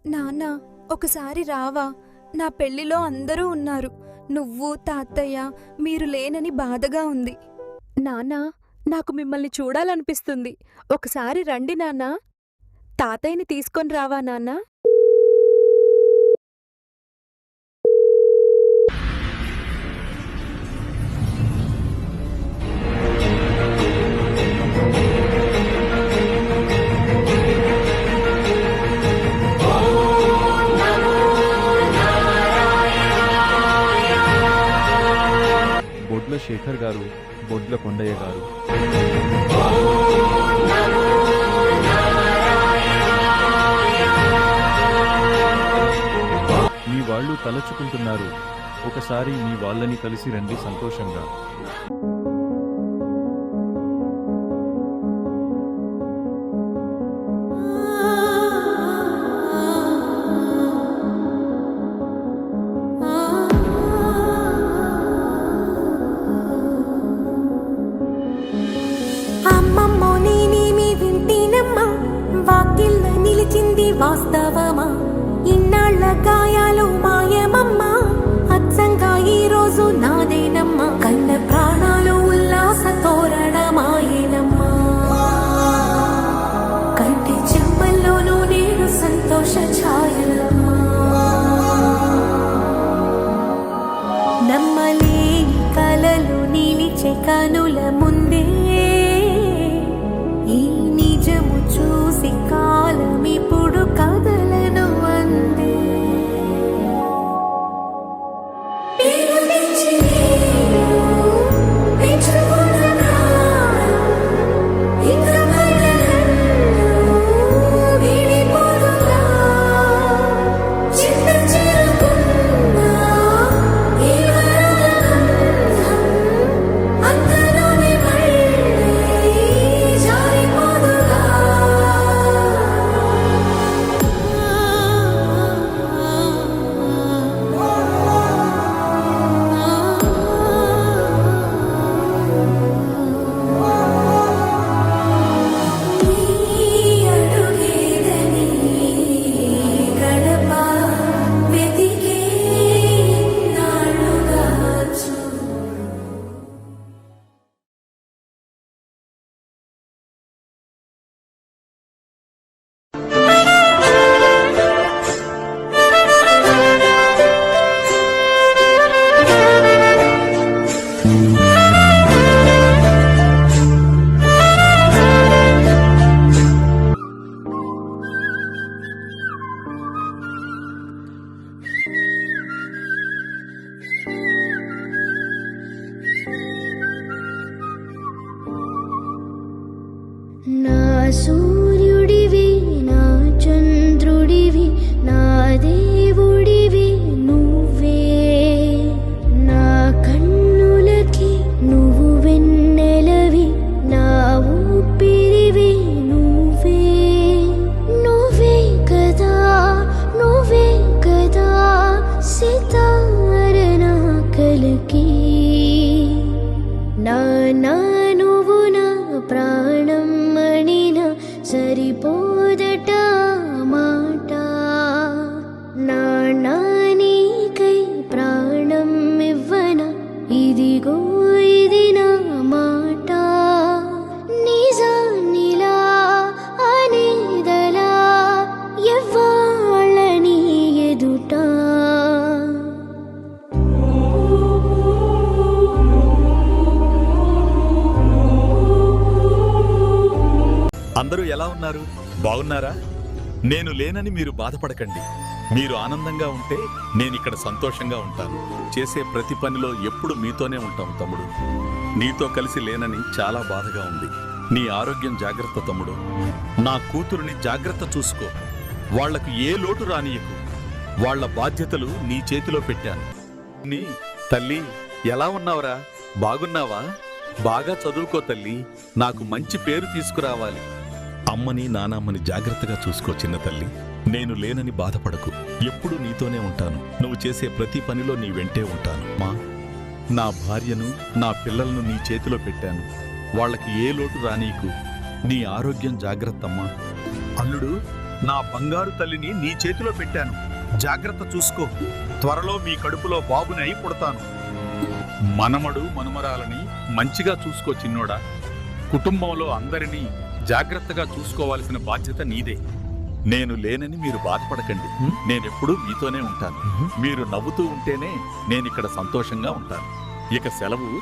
నాన్న, ఒకసారి రావా? నా పెళ్లిలో అందరూ ఉన్నారు. నువ్వు, తాతయ్య, మీరు లేనని బాధగా ఉంది. నాన్నా, నాకు మిమ్మల్ని చూడాలనిపిస్తుంది. ఒకసారి రండి నాన్నా. తాతయ్యని తీసుకొని రావా నాన్నా? బొడ్ల శేఖర్ గారు, బొడ్ల కొండయ్య గారు. మీ వాళ్ళు తలచుకుంటున్నారు. ఒకసారి మీ వాళ్ళని కలిసి రండి సంతోషంగా. వాస్తవమా? ఇన్నాళ్ల గాయాలు మాయమమ్మా, అచ్చంగా ఈ రోజు నాదేనమ్మా. కన్న ప్రాణాలు ఉల్లాస తోరణమాయేనమ్మా. కంటి చెమ్మల్లోనూ నేను సంతోష ఛాయలమ్మా. నమ్మలేని కలలు నిలిచే కనుల ముందే ఈ నిజము చూసి కాలమిప్పుడు కదలను అందే. నా సూర్యుడివి, నా చంద్రుడివి, నా దేవుడివి నువ్వే. నా కన్నులకి నువ్వు వెన్నెలవి, నా ఊపిరివి నువ్వే. నువ్వే కదా, నువ్వే కదా సితార నా కలకి. నా నువ్వు నా ప్రాణం మణిన సరిపోదట మాట. నా నీకై ప్రాణం ఇవ్వన, ఇదిగో ఇది నా మాట. నిజానిలా అనేదలా ఎవ్వాళ్ళని ఎదుట. అందరూ ఎలా ఉన్నారు? బాగున్నారా? నేను లేనని మీరు బాధపడకండి. మీరు ఆనందంగా ఉంటే నేనిక్కడ సంతోషంగా ఉంటాను. చేసే ప్రతి పనిలో ఎప్పుడు మీతోనే ఉంటాం తమ్ముడు. నీతో కలిసి లేనని చాలా బాధగా ఉంది. నీ ఆరోగ్యం జాగ్రత్త తమ్ముడు. నా కూతురుని జాగ్రత్త చూసుకో. వాళ్లకు ఏ లోటు రానియకు. వాళ్ల బాధ్యతలు నీ చేతిలో పెట్టాను. నీ తల్లి, ఎలా ఉన్నావురా? బాగున్నావా? బాగా చదువుకో తల్లి. నాకు మంచి పేరు తీసుకురావాలి. అమ్మని నానమ్మని జాగ్రత్తగా చూసుకో చిన్న తల్లి. నేను లేనని బాధపడకు. ఎప్పుడూ నీతోనే ఉంటాను. నువ్వు చేసే ప్రతి పనిలో నీ వెంటే ఉంటాను. మా నా భార్యను, నా పిల్లలను నీ చేతిలో పెట్టాను. వాళ్ళకి ఏ లోటు రానీకు. నీ ఆరోగ్యం జాగ్రత్తమ్మా. అల్లుడు, నా బంగారు తల్లిని నీ చేతిలో పెట్టాను. జాగ్రత్త చూసుకో. త్వరలో మీ కడుపులో బాబుని అయి పుడతాను. మనమడు మనుమరాలని మంచిగా చూసుకో చిన్నోడా. కుటుంబంలో అందరినీ జాగ్రత్తగా చూసుకోవాల్సిన బాధ్యత నీదే. నేను లేనని మీరు బాధపడకండి. నేనెప్పుడూ మీతోనే ఉంటాను. మీరు నవ్వుతూ ఉంటేనే నేనిక్కడ సంతోషంగా ఉంటాను. ఇక సెలవు.